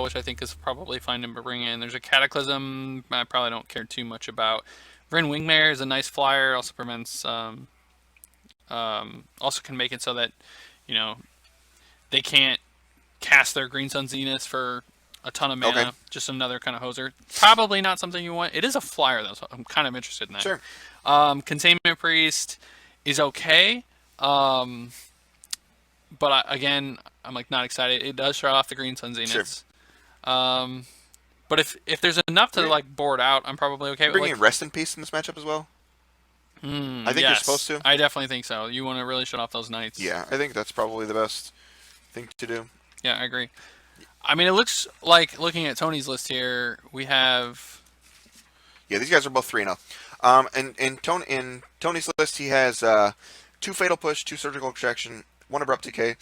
Which I think is probably fine to bring in. There's a Cataclysm I probably don't care too much about. Vryn Wingmare is a nice flyer. Also prevents, also can make it so that, you know, they can't cast their Green Sun Zenith for a ton of mana. Okay. Just another kind of hoser. Probably not something you want. It is a flyer though, so I'm kind of interested in that. Sure. Containment Priest is okay. But again, I'm like not excited. It does shut off the Green Sun Zeniths. Sure. But if there's enough to like board out, I'm probably okay. Bringing like, Rest in Peace in this matchup as well. I think you're supposed to. I definitely think so. You want to really shut off those knights. Yeah, I think that's probably the best thing to do. Yeah, I agree. I mean, it looks like looking at Tony's list here, we have. Yeah, these guys are both 3-0. And in Tony's list, he has 2 Fatal Push, 2 Surgical Extraction, 1 Abrupt Decay,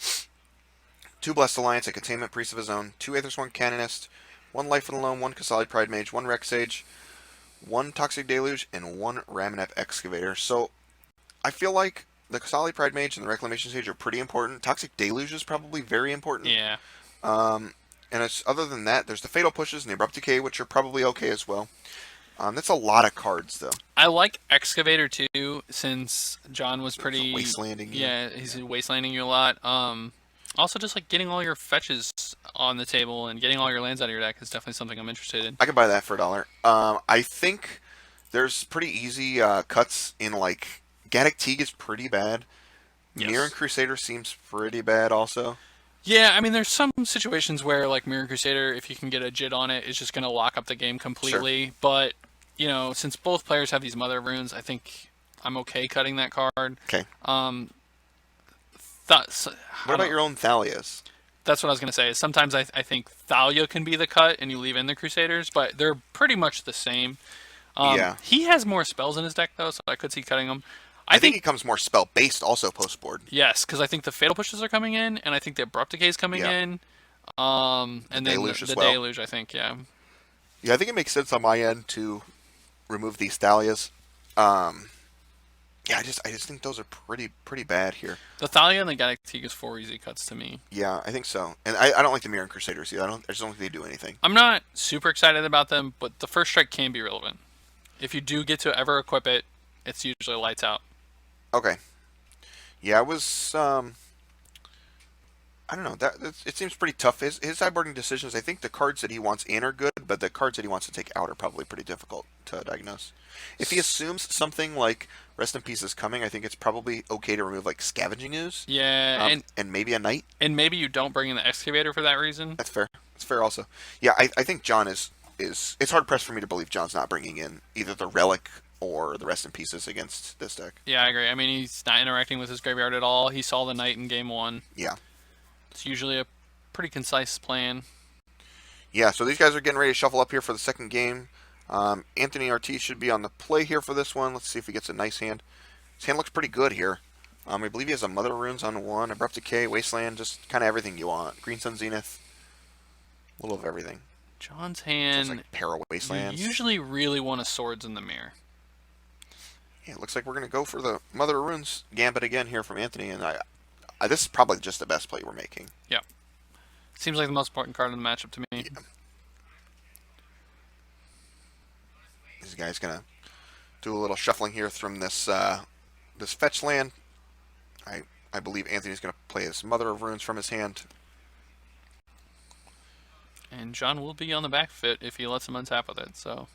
2 Blessed Alliance, a Containment Priest of his own, 2 Aethersworn Canonist, 1 Life of the Loam, 1 Kasali Pride Mage, 1 Rex Sage, 1 Toxic Deluge, and 1 Ramunap Excavator. So I feel like the Kasali Pride Mage and the Reclamation Sage are pretty important. Toxic Deluge is probably very important. Yeah. And it's, other than that, there's the Fatal Pushes and the Abrupt Decay, which are probably okay as well. That's a lot of cards, though. I like Excavator too, since John was pretty wastelanding. Yeah, he's wastelanding you a lot. Also, just like getting all your fetches on the table and getting all your lands out of your deck is definitely something I'm interested in. I could buy that for $1. I think there's pretty easy cuts in, like, Gaddock Teague is pretty bad. Yes. Mirror Crusader seems pretty bad also. Yeah, I mean, there's some situations where, like, Mirror Crusader, if you can get a JIT on it, is just going to lock up the game completely. Sure. But, you know, since both players have these Mother Runes, I think I'm okay cutting that card. Okay. What about your own Thalias? That's what I was going to say. Sometimes I think Thalia can be the cut, and you leave in the Crusaders, but they're pretty much the same. Yeah. He has more spells in his deck, though, so I could see cutting them. I think he comes more spell-based also post-board. Yes, because I think the Fatal Pushes are coming in, and I think the Abrupt Decay is coming in. And then the Deluge, I think, yeah. Yeah, I think it makes sense on my end to remove these Thalias. Yeah, I just think those are pretty bad here. The Thalia and the Gaddock Teague is 4 easy cuts to me. Yeah, I think so. And I don't like the Mirror Crusaders either. I just don't think they do anything. I'm not super excited about them, but the first strike can be relevant. If you do get to ever equip it, it's usually lights out. Okay. Yeah, I was I don't know. It seems pretty tough. His sideboarding decisions, I think the cards that he wants in are good, but the cards that he wants to take out are probably pretty difficult to diagnose. If he assumes something like Rest in Peace is coming, I think it's probably okay to remove like Scavenging Ooze. Yeah, and maybe a Knight. And maybe you don't bring in the Excavator for that reason. That's fair. That's fair also. Yeah, I think John is it's hard pressed for me to believe John's not bringing in either the Relic or the Rest in Pieces against this deck. Yeah, I agree. I mean, he's not interacting with his graveyard at all. He saw the Knight in game 1. Yeah. It's usually a pretty concise plan. Yeah, so these guys are getting ready to shuffle up here for the second game. Anthony Ortiz should be on the play here for this one. Let's see if he gets a nice hand. His hand looks pretty good here. I believe he has a Mother Runes on 1, Abrupt Decay, Wasteland, just kind of everything you want. Green Sun Zenith, a little of everything. John's hand, like Para Wastelands. You usually really want a Swords in the Mirror. Yeah, it looks like we're going to go for the Mother Runes Gambit again here from Anthony, and this is probably just the best play we're making. Yeah. Seems like the most important card in the matchup to me. Yeah. This guy's going to do a little shuffling here from this this fetch land. I believe Anthony's going to play his Mother of Runes from his hand. And John will be on the back foot if he lets him untap with it, so...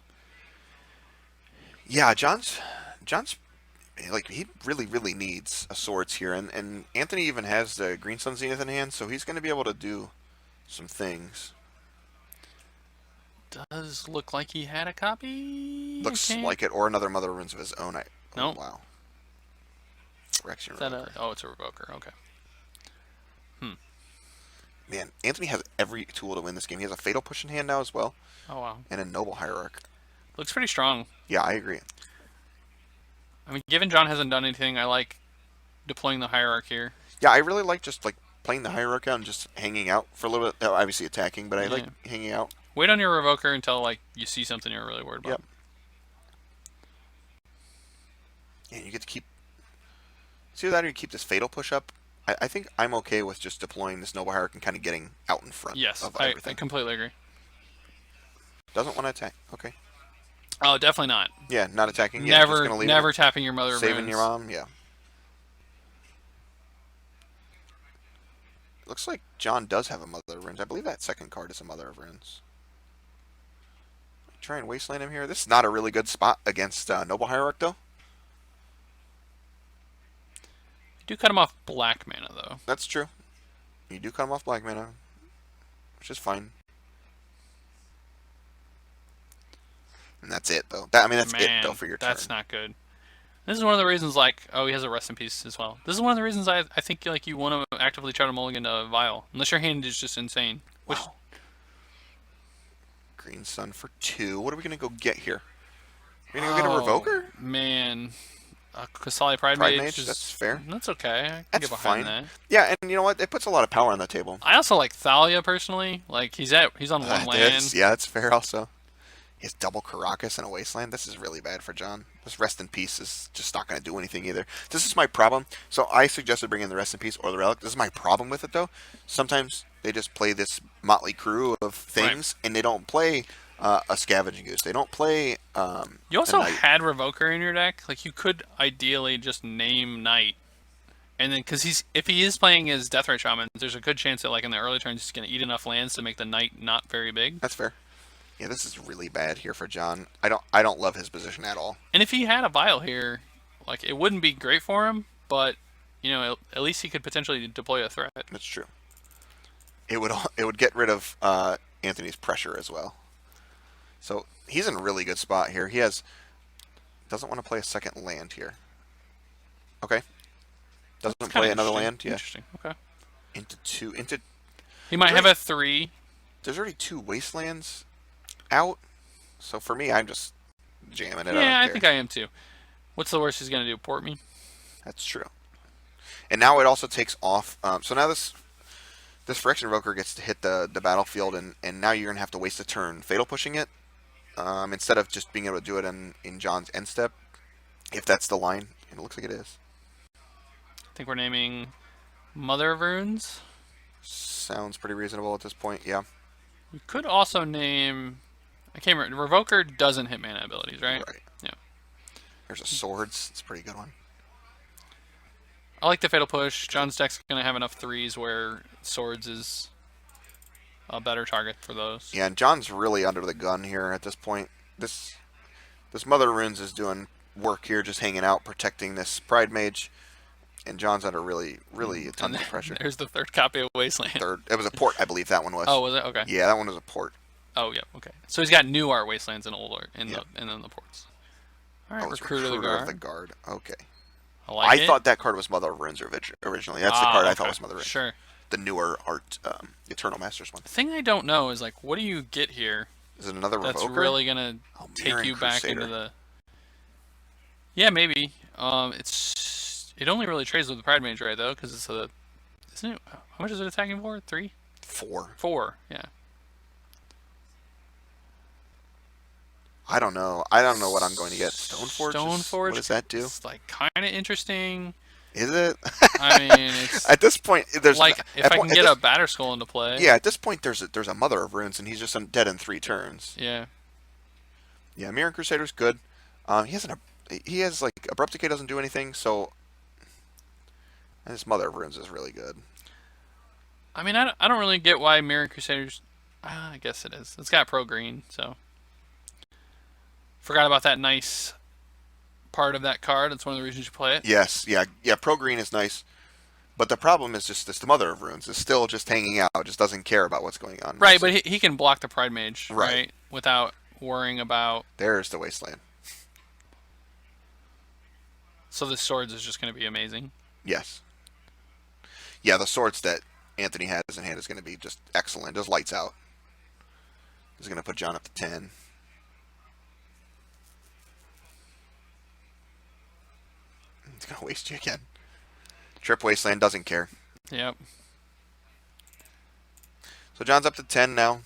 Yeah, John's like, he really needs a Swords here, and Anthony even has the Green Sun Zenith in hand, so he's going to be able to do some things. Does look like he had a copy. Looks like it, or another Mother Runes of his own. Nope. Oh, wow. Rexian Revoker. Oh, it's a Revoker. Okay. Anthony has every tool to win this game. He has a Fatal Push in hand now as well, Oh wow, and a Noble Hierarch. looks pretty strong. Yeah, I agree. I mean, given John hasn't done anything, I like deploying the hierarch here. Yeah, I really like just like playing the Hierarch out and just hanging out for a little bit. Obviously attacking, but I like hanging out. Wait on your Revoker until like you see something you're really worried about. Yep. And you get to keep. See that, or you keep this Fatal Push up. I think I'm okay with just deploying this Noble Hierarch and kind of getting out in front of everything. I completely agree. Doesn't want to attack. Okay. Oh, definitely not. Yeah, not attacking. Yeah, Never, just gonna leave never tapping your mother of saving runes. your mom. Yeah. Looks like John does have a Mother of Runes. I believe that second card is a Mother of Runes. Try and wasteland him here. This is not a really good spot against Noble Hierarch, though. You do cut him off black mana, though. That's true. You do cut him off black mana, which is fine. And that's it, though. That's it, though, for your turn. That's not good. This is one of the reasons, like, oh, he has a Rest in Peace as well. This is one of the reasons I think, like, you want to actively try to mulligan a Vial. Unless your hand is just insane. Which... Wow. Green Sun for 2. What are we going to go get here? We're going to go get a Revoker? Man. Kasali Pride Mage, is, that's fair. That's okay. I can that's get behind fine. that. Yeah, and you know what? It puts a lot of power on the table. I also like Thalia, personally. Like, he's on one land. Yeah, that's fair also. He has double Caracas in a Wasteland. This is really bad for John. This Rest in Peace is just not going to do anything either. This is my problem. So I suggested bringing the Rest in Peace or the Relic. This is my problem with it, though. Sometimes they just play this motley crew of things, and they don't play a Scavenging Goose. They don't play You also had Revoker in your deck. Like, you could ideally just name Knight. And then, because if he is playing his Deathrite Shaman, there's a good chance that, like, in the early turns, he's going to eat enough lands to make the Knight not very big. That's fair. Yeah, this is really bad here for John. I don't love his position at all. And if he had a Vial here, like, it wouldn't be great for him, but, you know, at least he could potentially deploy a threat. That's true. It would get rid of Anthony's pressure as well. So he's in a really good spot here. He doesn't want to play a second land here. Okay. Doesn't play another land. Yeah. Interesting. Okay. He might have a 3. There's already 2 wastelands out. So for me, I'm just jamming it. Yeah, I think I am too. What's the worst he's gonna do? Port me? That's true. And now it also takes off. So now this Phyrexian Invoker gets to hit the battlefield, and now you're gonna have to waste a turn fatal pushing it instead of just being able to do it in John's end step, if that's the line. And it looks like it is. I think we're naming Mother of Runes. Sounds pretty reasonable at this point. Yeah. You could also name. I can't remember. Revoker doesn't hit mana abilities, right? Right. Yeah. There's a Swords. It's a pretty good one. I like the Fatal Push. John's deck's going to have enough 3s where Swords is a better target for those. Yeah, and John's really under the gun here at this point. This Mother of Runes is doing work here, just hanging out, protecting this Pride Mage. And John's under really a ton of pressure. There's the third copy of Wasteland. It was a port, I believe that one was. Oh, was it? Okay. Yeah, that one was a port. Oh, yeah, okay. So he's got new art Wastelands and old art, and then the ports. All right, Recruiter of the Guard. Okay. I thought that card was Mother of Runes originally. That's the card I thought was Mother of Runes. Sure. The newer art, Eternal Masters one. The thing I don't know is, like, what do you get here? Is it another Revoker? That's really going to take you back into the... Yeah, maybe. It only really trades with the Pride Mage, right, though? Because it's a... Isn't it... How much is it attacking for? 3? 4. 4, yeah. I don't know. I don't know what I'm going to get. Stoneforge? Stoneforge? What does that do? It's, like, kind of interesting. Is it? I mean, it's... At this point, there's... Like, if I can get a Batterskull into play... Yeah, at this point, there's a Mother of Runes, and he's just dead in 3 turns. Yeah. Yeah, Mirror Crusader's good. He has, like... Abrupt Decay doesn't do anything, so... And this Mother of Runes is really good. I mean, I don't really get why Mirror Crusaders... I guess it is. It's got pro green, so... Forgot about that nice part of that card. That's one of the reasons you play it. Yes, yeah. Pro green is nice. But the problem is just the Mother of Runes is still just hanging out. Just doesn't care about what's going on. Right, but he can block the Pride Mage, right? Without worrying about... There's the Wasteland. So the Swords is just going to be amazing. Yes. Yeah, the Swords that Anthony has in hand is going to be just excellent. Just lights out. He's going to put John up to 10. He's going to waste you again. Trip Wasteland doesn't care. Yep. So John's up to 10 now.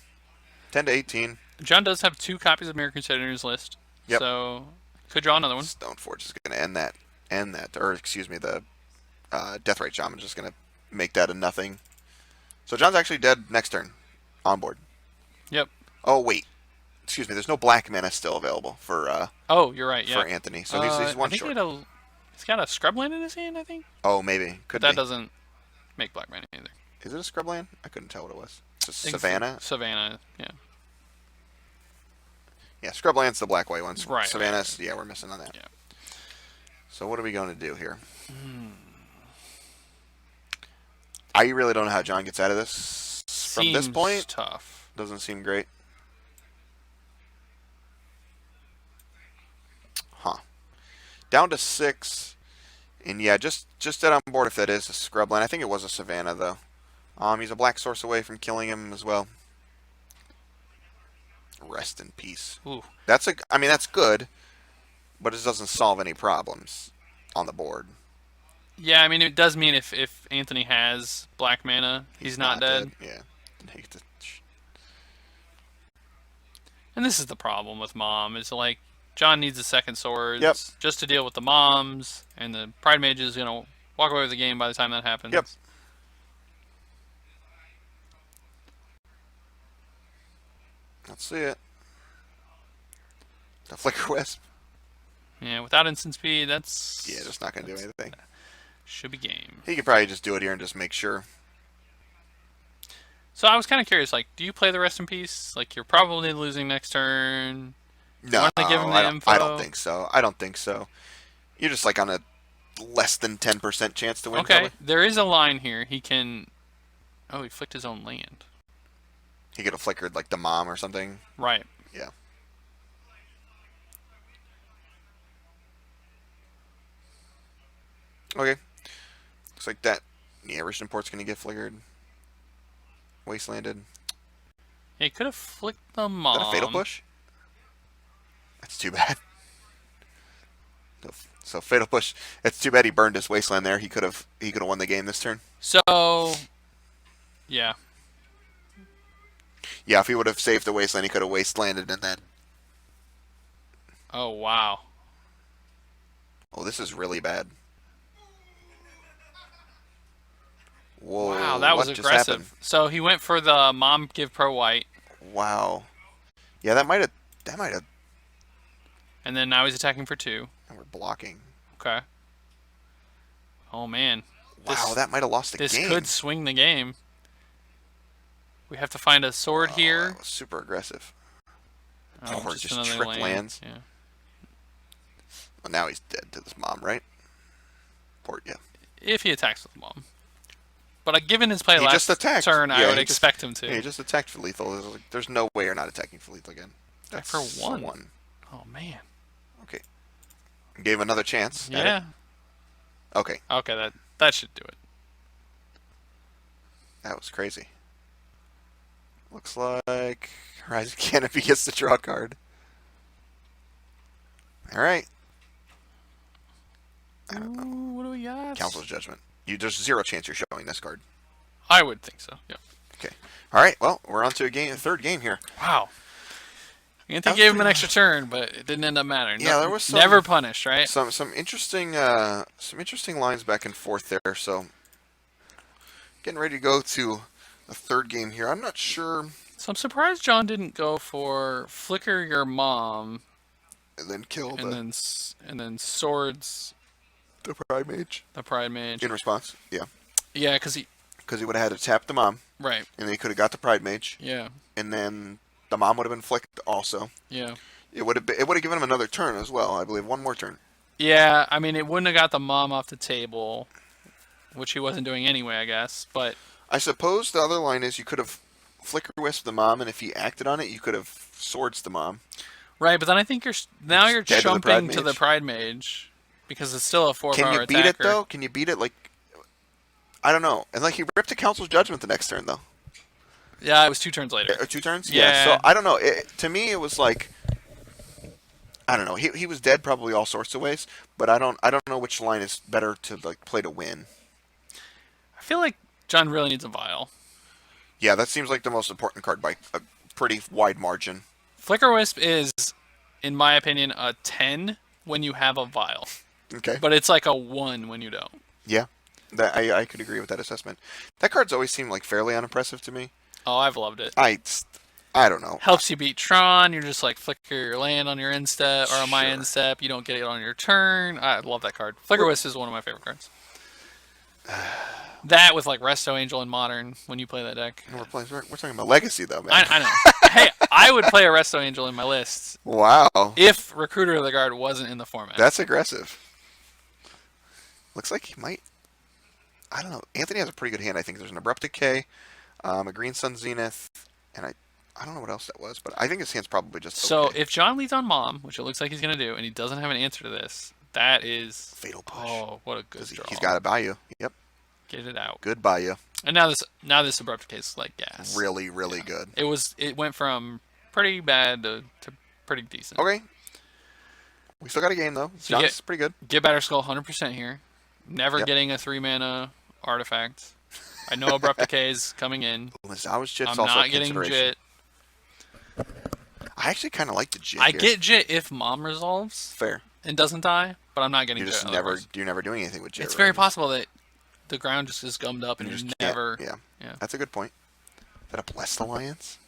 10 to 18. John does have 2 copies of Mirror Crusader in his list. Yep. So could draw another one. Stoneforge is going to end that. Or, excuse me, the Deathrite Shaman is just going to make that a nothing. So John's actually dead next turn. On board. Yep. Oh, wait. Excuse me, there's no black mana still available for oh, you're right, yeah. for Anthony. So he's one short. He's got a Scrubland in his hand, I think. Oh, maybe. Could that be. doesn't make black mana either. Is it a Scrubland? I couldn't tell what it was. It's a Savannah? Savannah, yeah. Yeah, Scrubland's the black-white ones. Right. Savannah's, yeah, we're missing on that. Yeah. So what are we going to do here? I really don't know how John gets out of this from this point. Tough. Doesn't seem great. Huh. Down to 6. And yeah, just dead on board if that is a Scrubland. I think it was a Savannah, though. He's a black source away from killing him as well. Rest in peace. Ooh. That's good, but it doesn't solve any problems on the board. Yeah, I mean, it does mean if Anthony has black mana, he's not dead. Yeah. And this is the problem with Mom, is like, John needs a second sword just to deal with the moms, and the Pride Mage is going to walk away with the game by the time that happens. Yep. Let's see it. The Flicker Wisp. Yeah, without instant speed, that's... Yeah, just not going to do anything. Should be game. He could probably just do it here and just make sure. So I was kind of curious, like, do you play the Rest in Peace? Like, you're probably losing next turn. No, give him the info? I don't think so. I don't think so. You're just like on a less than 10% chance to win. Okay, probably. There is a line here. He can... Oh, he flicked his own land. He could have flickered like the mom or something. Right. Yeah. Okay. Looks like that. Yeah, Rich Import's going to get flickered. Wastelanded. He could have flicked the mom. Is that a Fatal Push? That's too bad. So Fatal Push. It's too bad he burned his Wasteland there. He could have won the game this turn. So, yeah. Yeah, if he would have saved the Wasteland, he could have Wastelanded and then... Oh, wow. Oh, this is really bad. Whoa, wow, that was aggressive. So he went for the Mom Give Pro White. Wow. Yeah, that might have... And then now he's attacking for 2. And we're blocking. Okay. Oh, man. Wow, that might have lost the game. This could swing the game. We have to find a sword here. That was super aggressive. Oh, or just trip lands. Yeah. Well, now he's dead to this mom, right? Or, yeah. If he attacks with Mom. But given his play he last turn, I would expect him to. Yeah, he just attacked for lethal. There's no way you're not attacking for lethal again. That's for 1. Oh, man. Okay. Gave him another chance. Yeah. Okay. Okay, that should do it. That was crazy. Looks like Horizon Canopy gets to draw a card. Alright. I don't know. What do we got? Council's Judgment. There's 0 chance you're showing this card. I would think so, yeah. Okay. Alright, well, we're on to a third game here. Wow. Anthony gave him an extra turn, but it didn't end up mattering. Yeah, there was never punished, right? Some interesting lines back and forth there. So, getting ready to go to a third game here. I'm not sure. So I'm surprised John didn't go for Flicker Your Mom, and then kill and then swords the Pride Mage. The Pride Mage in response. Yeah. Yeah, because he would have had to tap the mom. Right. And then he could have got the Pride Mage. Yeah. And then the mom would have been flicked also. Yeah. It would have given him another turn as well. I believe one more turn. Yeah, I mean it wouldn't have got the mom off the table, which he wasn't doing anyway, I guess. But I suppose the other line is you could have Flicker Wisp the mom, and if he acted on it, you could have Swords the mom. Right, but then I think you're jumping to the Pride Mage because it's still a 4-power attacker. Can you beat it though? Can you beat it like? I don't know. And like he ripped a Council's Judgment the next turn though. Yeah, it was 2 turns later. 2 turns. Yeah. So I don't know. To me, it was like I don't know. He was dead probably all sorts of ways, but I don't know which line is better to like play to win. I feel like John really needs a vial. Yeah, that seems like the most important card by a pretty wide margin. Flicker Wisp is, in my opinion, a 10 when you have a vial. Okay. But it's like a 1 when you don't. Yeah, I could agree with that assessment. That card's always seemed like fairly unimpressive to me. Oh, I've loved it. I don't know. Helps you beat Tron. You're just like flicker your land on your end step or on my end step. You don't get it on your turn. I love that card. Flicker Wisp is one of my favorite cards. That with like Resto Angel in Modern when you play that deck. We're talking about Legacy though, man. I know. Hey, I would play a Resto Angel in my list. Wow. If Recruiter of the Guard wasn't in the format. That's aggressive. Looks like he might. I don't know. Anthony has a pretty good hand. I think there's an Abrupt Decay, a Green Sun Zenith, and I don't know what else that was, but I think his hand's probably just So okay. if John leads on Mom, which it looks like he's going to do, and he doesn't have an answer to this, that is... Fatal Push. Oh, what a good draw. He's got a Bayou. Yep. Get it out. Good Bayou. And now this Abrupt Decay is like gas. Really, really good. It went from pretty bad to pretty decent. Okay. We still got a game, though. So John's pretty good. Get Batter Skull 100% here. Never getting a 3-mana artifact. I know Abrupt Decay is coming in. Mazawa's Jit's I'm also not a getting consideration. Jit. I actually kind of like the Jit I here. get Jit if Mom resolves Fair. and doesn't die, but I'm not getting You're Jit. you're never doing anything with Jit. It's right? very possible that the ground just is gummed up and you just never... can't. Yeah. That's a good point. Is that a Blessed Alliance?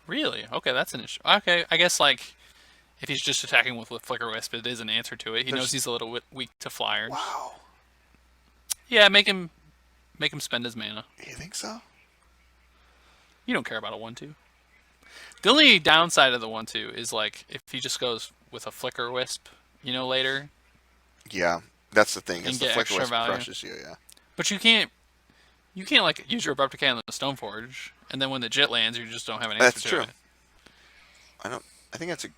Really? Okay, that's an issue. Okay, I guess like if he's just attacking with Flicker Wisp, it is an answer to it. He knows he's a little weak to flyers. Wow. Yeah, make him spend his mana. You think so? You don't care about a 1/2. The only downside of the 1/2 is like if he just goes with a Flicker Wisp, later. Yeah, that's the thing. Is the get Flicker extra Wisp value. crushes you, yeah. But you can't like use your Abrupt Decay on the Stoneforge, and then when the Jit lands, you just don't have an answer That's to true. it. I think that's a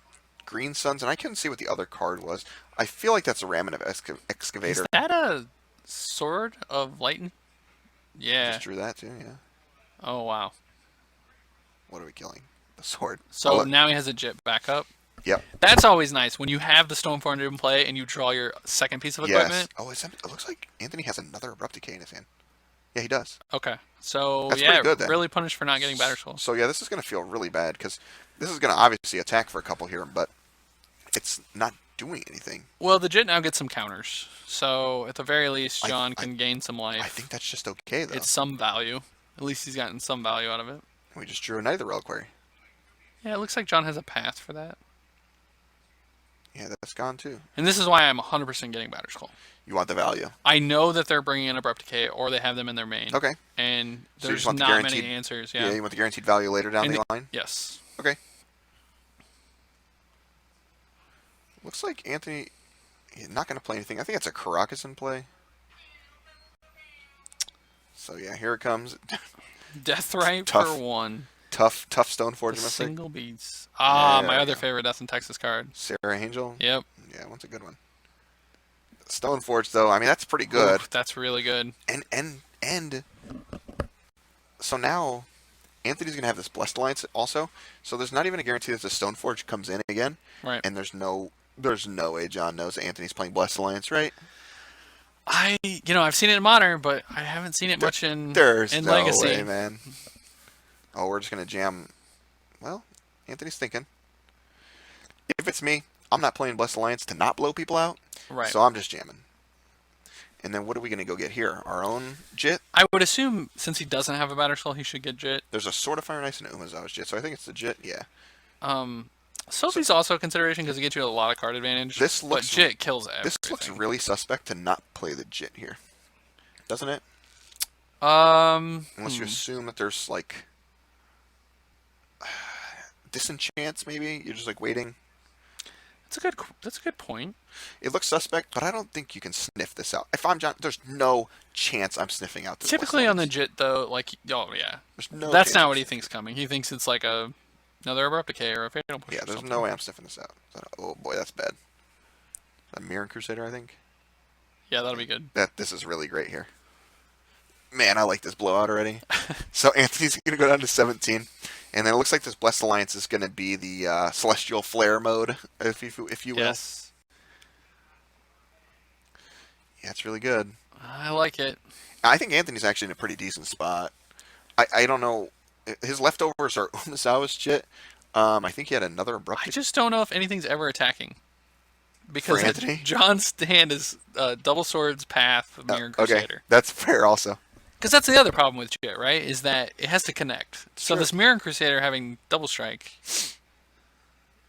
Green Suns, and I couldn't see what the other card was. I feel like that's a Ramen Excavator. Is that a Sword of Lightning? Yeah. Just drew that too, yeah. Oh wow. What are we killing? The sword. So now he has a Jit backup. Yep. That's always nice when you have the Stoneforge in play and you draw your second piece of equipment. Oh, it looks like Anthony has another Abrupt Decay in his hand. Yeah, he does. Okay. So That's pretty good, then. really punished for not getting Batter Skull. So yeah, this is going to feel really bad because this is going to obviously attack for a couple here, but it's not doing anything. Well, the Jit now gets some counters. So at the very least, John can gain some life. I think that's just okay, though. It's some value. At least he's gotten some value out of it. We just drew a Knight of the Reliquary. Yeah, it looks like John has a path for that. Yeah, that's gone too. And this is why I'm 100% getting Batter Skull. You want the value. I know that they're bringing in Abrupt Decay or they have them in their main. Okay. And So you there's just want the not many guaranteed- answers. Yeah, Yeah. you want the guaranteed value later down And the line? Yes. Okay. Looks like Anthony he's not going to play anything. I think it's a Caracas in play. So yeah, here it comes. Deathright Tough. for 1. Tough Stoneforge. The mistake. single beats. Ah, There my we other go. favorite Death in Texas card. Sarah Angel. Yep. Yeah, one's a good one. Stoneforge though, I mean that's pretty good. Oof, that's really good. And so now Anthony's gonna have this Blessed Alliance also. So there's not even a guarantee that the Stoneforge comes in again. Right. And there's no way John knows that Anthony's playing Blessed Alliance, right? I've seen it in Modern, but I haven't seen it much in There's no Legacy. way, man. Oh, we're just gonna jam. Well, Anthony's thinking. If it's me, I'm not playing Blessed Alliance to not blow people out. Right. So I'm just jamming. And then what are we gonna go get here? Our own Jit? I would assume since he doesn't have a Batter Skull, he should get Jit. There's a Sword of Fire and Ice and Umazawa's Jit, so I think it's the Jit. Yeah. Sophie's also a consideration because it gets you a lot of card advantage. This looks- but Jit kills everything. This looks really suspect to not play the Jit here, doesn't it? Unless you assume that there's like disenchants, maybe you're just like waiting. That's a good point. It looks suspect, but I don't think you can sniff this out. If I'm John, there's no chance I'm sniffing out this. Typically on the Jit though, like yeah, there's no. that's chance not I'm what he sniffing thinks coming. He thinks it's like another Abrupt Decay or a Fatal Push. Yeah, or there's something. no way I'm sniffing this out. Oh boy, that's bad. A Mirror Crusader, I think. Yeah, that'll be good. This is really great here. Man, I like this blowout already. So Anthony's going to go down to 17. And then it looks like this Blessed Alliance is going to be the Celestial Flare mode, if you will. Yes. Yeah, it's really good. I like it. I think Anthony's actually in a pretty decent spot. I don't know. His leftovers are Umazawa's shit. I think he had another Abrupt I just don't know if anything's ever attacking. for Because Anthony. John's hand is Double Swords, Path, Mirror Okay, Crusader. that's fair also. Because that's the other problem with Jit, right? Is that it has to connect. So Sure. this Mirror Crusader having Double Strike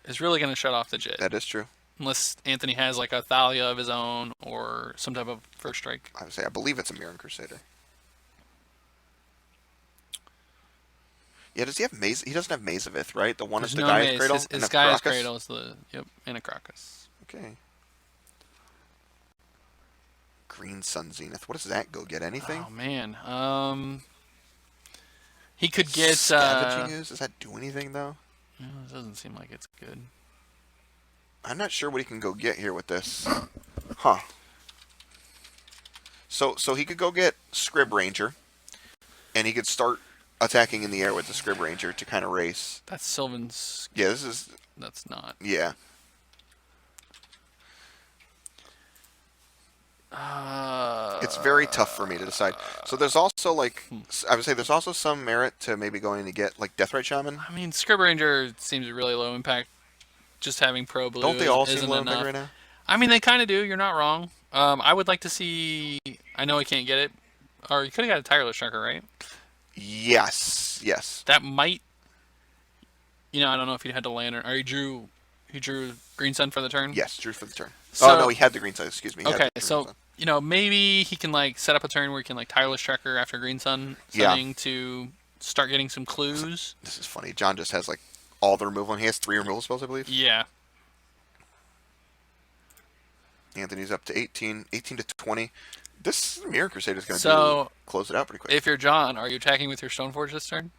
is really going to shut off the Jit. That is true. Unless Anthony has like a Thalia of his own or some type of first strike. I would say I believe it's a Mirror Crusader. Yeah, does he have Maze? He doesn't have Mazavith, right? The one is the Gaia's Maze. Cradle. His and a Gaia's Crocus? Cradle is the and a Crocus. Okay. Green Sun Zenith. What does that go get? Anything? Oh man, he could get Scavenging Ooze. Does that do anything though? no, it doesn't seem like it's good. I'm not sure what he can go get here with this. Huh. So he could go get Scrib Ranger, and he could start attacking in the air with the Scrib Ranger to kind of race. That's Sylvan's. Yeah, this is. That's not. Yeah. It's very tough for me to decide. So there's also like I would say there's also some merit to maybe going to get like Deathrite Shaman. I mean, Scrib Ranger seems really low impact. Just having Pro Blue Don't they all isn't seem low enough. impact right now? I mean, they kind of do. You're not wrong. I would like to see. I know I can't get it, or you could have got a Tireless Striker, right? Yes. Yes. That might. You know, I don't know if he had to land or he drew Green Sun for the turn. Yes. Drew for the turn. So- oh no, he had the green side. Excuse me. He had Okay, the green so side. you know maybe he can like set up a turn where he can like Tireless Tracker after Green Sun Yeah. sunning to start getting some clues. This is funny. John just has like all the removal, and he has 3 removal spells, I believe. Yeah. Anthony's up to 18 to 20. This Mirror Crusader is going to So close it out pretty quick. if you're John, are you attacking with your Stoneforge this turn?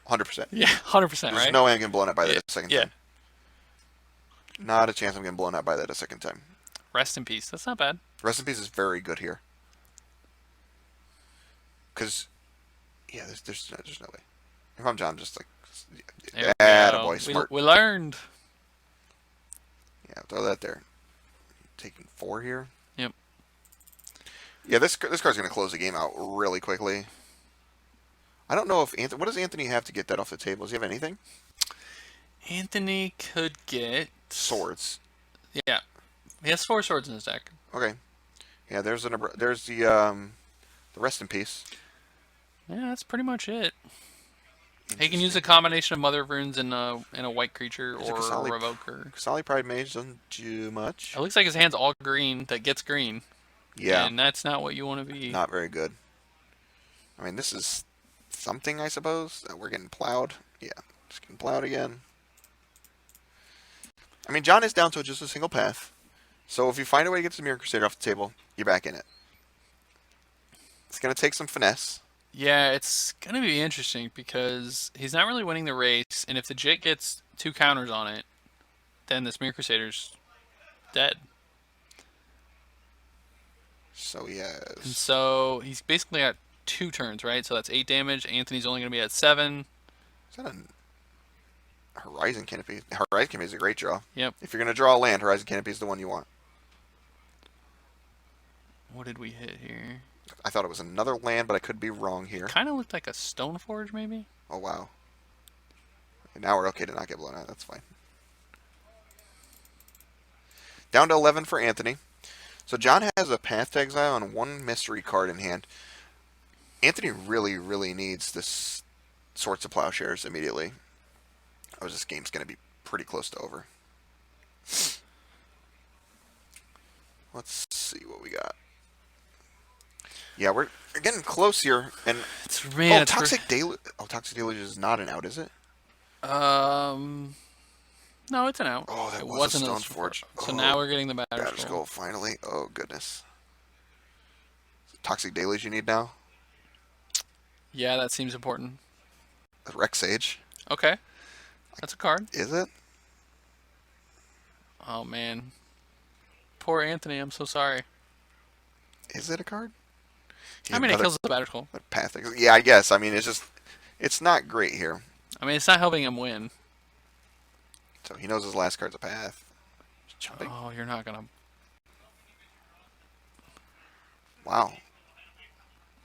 100%. Yeah, 100%. There's Right? no way I'm getting blown out by that Yeah, a second yeah. time. Not a chance I'm getting blown out by that a second time. Rest in peace. That's not bad. Rest in Peace is very good here. Because, yeah, there's no way. If I'm John, just like, There we yeah, go. boy, smart. We learned. Yeah, throw that there. Taking 4 here. Yep. Yeah, this card's going to close the game out really quickly. I don't know if Anthony. What does Anthony have to get that off the table? Does he have anything? Anthony could get Swords. Yeah, he has 4 swords in his deck. Okay. Yeah, there's the Rest in Peace. Yeah, that's pretty much it. He can use a combination of Mother of Runes and a white creature There's a or Kasali- a Revoker. Kasali Pride Mage doesn't do much. It looks like his hand's all green that gets green. Yeah, And that's not what you want to be. not very good. I mean, this is something, I suppose. We're getting plowed. Yeah, just getting plowed again. I mean, John is down to just a single path. So if you find a way to get the Mirror Crusader off the table, you're back in it. It's going to take some finesse. Yeah, it's going to be interesting because he's not really winning the race. And if the Jit gets 2 counters on it, then this Mirror Crusader's dead. So, And yes. so he's basically at 2 turns, right? So that's 8 damage. Anthony's only going to be at 7. Is that a Horizon Canopy? Horizon Canopy is a great draw. Yep. If you're going to draw a land, Horizon Canopy is the one you want. What did we hit here? I thought it was another land, but I could be wrong here. Kind of looked like a Stoneforge, maybe? Oh, wow. And now we're okay to not get blown out. That's fine. Down to 11 for Anthony. So John has a Path to Exile and 1 mystery card in hand. Anthony really, really needs this Swords of Plowshares immediately. Oh, this game's going to be pretty close to over. Let's see what we got. Yeah, we're getting close here. And Toxic Deluge. Oh, Toxic Deluge is not an out, is it? No, it's an out. Oh, that It was a wasn't Stoneforge. So Oh, now we're getting the Battle Battle Scroll, Scroll. finally. Oh, goodness. Toxic Deluge you need now? Yeah, that seems important. Rex Sage. Okay. That's a card. Is it? Oh, man. Poor Anthony, I'm so sorry. Is it a card? I mean, it kills the Battle Skull. Path. Yeah, I guess. I mean, it's not great here. I mean, it's not helping him win. So he knows his last card's a path. Jumping. Oh, you're not gonna. Wow.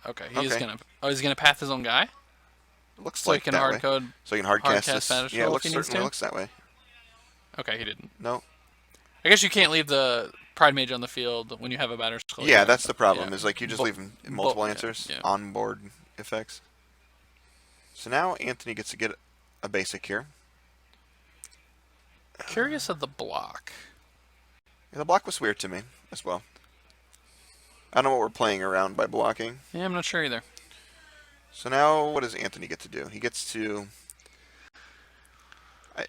Okay, he's gonna. Oh, he's gonna path his own guy. It looks so like he can that hard way. code. So he can hard cast this. Battle Yeah, it if he needs certainly to. looks that way. Okay, he didn't. No. I guess you can't leave the Pride Mage on the field when you have a Battle Skull. Yeah, that's the problem. Yeah. Is like you just leave multiple answers on board effects. So now Anthony gets to get a basic here. Curious of the block. Yeah, the block was weird to me as well. I don't know what we're playing around by blocking. Yeah, I'm not sure either. So now what does Anthony get to do? He gets to...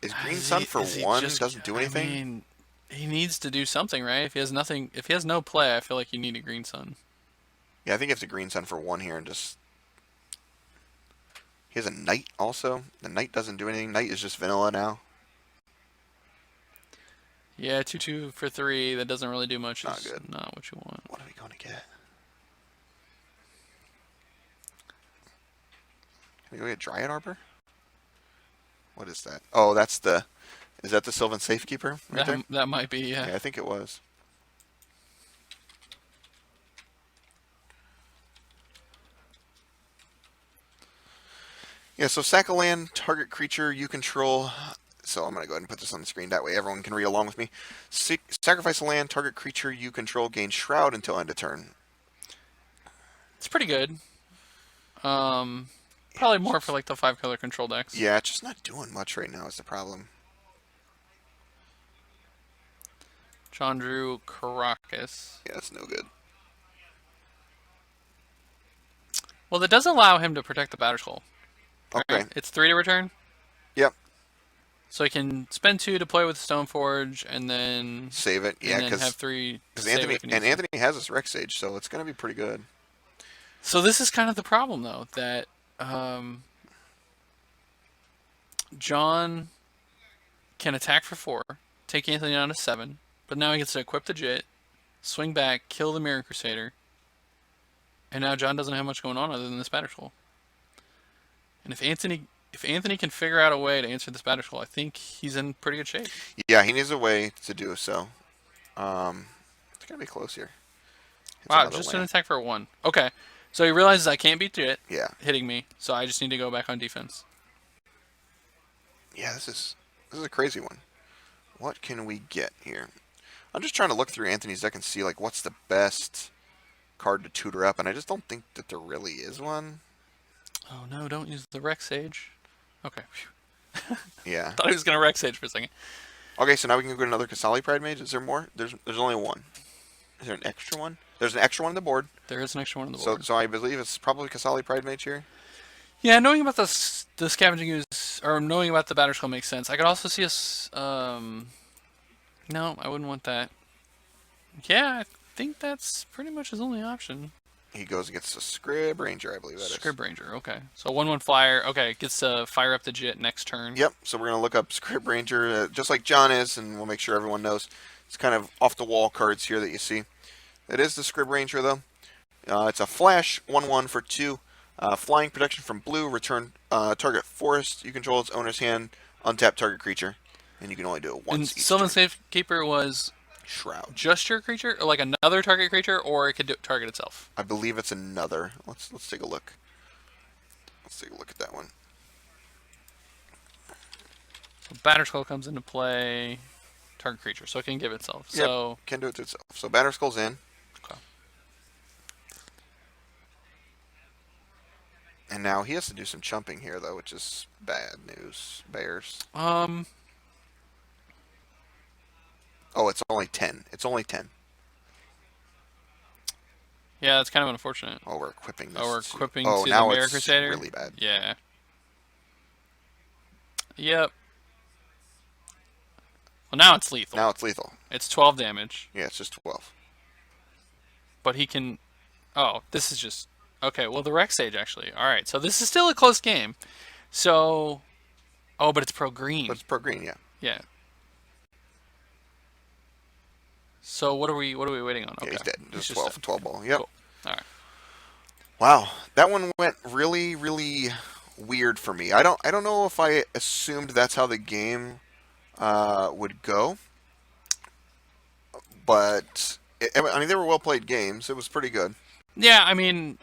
Is Green Sun for one doesn't do anything? I mean, he needs to do something, right? If he has nothing, if he has no play, I feel like you need a Green Sun. Yeah, I think he has a Green Sun for one here and just... He has a Knight also. The Knight doesn't do anything. Knight is just vanilla now. Yeah, 2/2 for 3. That doesn't really do much. Not good. Not what you want. What are we going to get? Can we go get Dryad Arbor? What is that? Oh, that's the... Is that the Sylvan Safekeeper right there? That might be, yeah. Yeah, I think it was. Yeah, so sack a land, target creature you control. So I'm going to go ahead and put this on the screen. That way everyone can read along with me. Sacrifice a land, target creature you control gains Shroud until end of turn. It's pretty good. Probably more for like the 5-color control decks. Yeah, it's just not doing much right now is the problem. Chandru Caracas. Yeah, that's no good. Well, that does allow him to protect the Battle Skull. Okay. Right? It's 3 to return. Yep. So he can spend 2 to play with Stoneforge and then save it. Yeah, because have 3. Because Anthony has this Rex Sage, so it's going to be pretty good. So this is kind of the problem, though, that John can attack for 4, take Anthony down to 7, but now he gets to equip the Jit, swing back, kill the Mirror Crusader, and now John doesn't have much going on other than this Battle Skull. And if Anthony can figure out a way to answer this Battle Skull, I think he's in pretty good shape. Yeah, he needs a way to do so. It's going to be close here. Wow, just an attack for 1. Okay. So he realizes I can't beat Jit hitting me, so I just need to go back on defense. Yeah, this is a crazy one. What can we get here? I'm just trying to look through Anthony's deck and see like what's the best card to tutor up, and I just don't think that there really is one. Oh no, don't use the Rex Sage. Okay. Yeah. Thought he was gonna Rex Sage for a second. Okay, so now we can go to another Kasali Pride Mage. Is there more? There's only one. Is there an extra one? There's an extra one on the board. There is an extra one on the board. So I believe it's probably Kasali Pride Mage here. Yeah, knowing about the Scavenging Ooze, or knowing about the Battle Skull makes sense. I could also see us. No, I wouldn't want that. Yeah, I think that's pretty much his only option. He goes against a Scrib Ranger, I believe that is. Scrib Ranger, okay. So 1/1 flyer. Okay, gets to fire up the Jit next turn. Yep. So we're gonna look up Scrib Ranger, just like John is, and we'll make sure everyone knows. It's kind of off the wall cards here that you see. It is the Scrib Ranger though. It's a flash 1/1 for 2. Flying protection from blue. Return target forest you control its owner's hand. Untap target creature, and you can only do it once. And Sylvan Safekeeper was Shroud. Just your creature, or like another target creature, or it could target itself. I believe it's another. Let's take a look. Let's take a look at that one. So Battle Skull comes into play. Target creature, so it can give itself. Yep, So can do it to itself. So Battle Skull's in. Okay. And now he has to do some chumping here, though, which is bad news. Bears. Oh, it's only 10. It's only 10. Yeah, that's kind of unfortunate. Oh, we're equipping this. Oh, we're equipping to the now Mirror it's Crusader. Really bad. Yeah. Yep. Well, now it's lethal. Now it's lethal. It's 12 damage. Yeah, it's just 12. But he can... Oh, this is just... Okay, well, the Rex Sage, actually. All right, so this is still a close game. So... Oh, but it's pro-green. But it's pro-green, yeah. Yeah. So what are we waiting on? Yeah, Okay. he's dead. He's Just 12 ball. Yep. Cool. All right. Wow, that one went really, really weird for me. I don't know if I assumed that's how the game would go, but I mean they were well played games. It was pretty good. Yeah, I mean,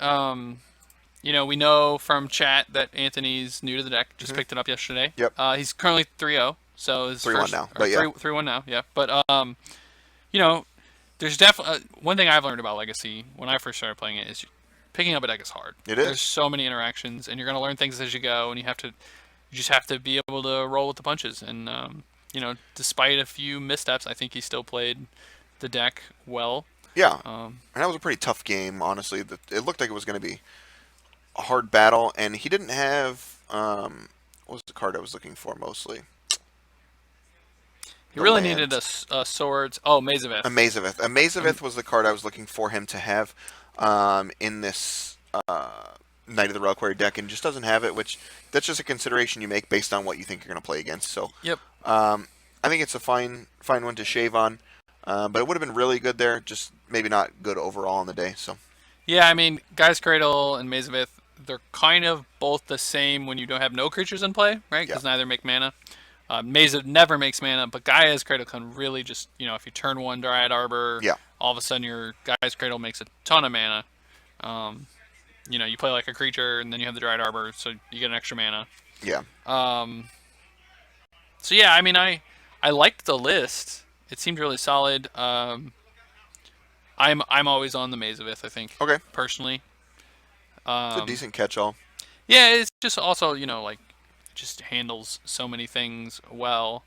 we know from chat that Anthony's new to the deck. Just Hmm. picked it up yesterday. Yep, He's currently 3-0, so his 3-1 first now, or but yeah, 3-1 now. Yeah, but you know, there's definitely one thing I've learned about Legacy when I first started playing it is picking up a deck is hard. it There's is. so many interactions, and you're gonna learn things as you go, and you just have to be able to roll with the punches. And despite a few missteps, I think he still played the deck well. Yeah, Um, and that was a pretty tough game. Honestly, it looked like it was going to be a hard battle, and he didn't have what was the card I was looking for mostly? he The really needed land. a swords. Oh, Mazaveth. Amaziveth. Um, Amaziveth was the card I was looking for him to have in this Knight of the Reliquary deck, and just doesn't have it, which that's just a consideration you make based on what you think you're going to play against. So yep. I think it's a fine one to shave on, but it would have been really good there, just maybe not good overall on the day. So Yeah, I mean, Guy's Cradle and Mazaveth, they're kind of both the same when you don't have no creatures in play, right? yeah, Because neither make mana. Maze never makes mana, but Gaia's Cradle can really just, if you turn one Dryad Arbor, yeah, all of a sudden your Gaia's Cradle makes a ton of mana. Um, you play like a creature, and then you have the Dryad Arbor, so you get an extra mana. yeah, Um, so yeah, I mean, I liked the list. It seemed really solid. I'm always on the Mazavith, I think, okay. personally. It's a Um, decent catch-all. yeah, it's just also, like, just handles so many things well.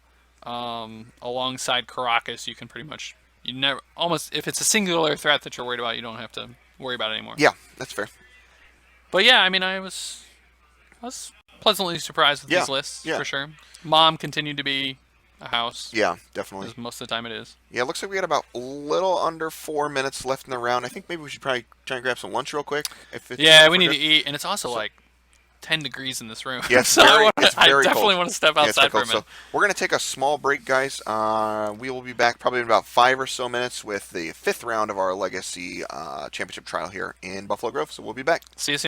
Alongside Caracas, you can pretty much, you never, almost, if it's a singular threat that you're worried about, you don't have to worry about it anymore. Yeah, that's fair. But yeah, I mean, I was pleasantly surprised with Yeah, these lists, yeah, for sure. Mom continued to be a house, yeah, definitely. as most of the time it is. Yeah, it looks like we got about a little under 4 minutes left in the round. I think maybe we should probably try and grab some lunch real quick. Yeah, If we we're need to good. eat, and it's also So, like 10 degrees in this room. yeah, it's So very it's I very definitely cold. want to step Yeah, it's very outside for a cold. So minute. we're gonna take a small break, guys. We will be back probably in about 5 or so minutes with the fifth round of our Legacy Championship trial here in Buffalo Grove. So we'll be back. See you soon.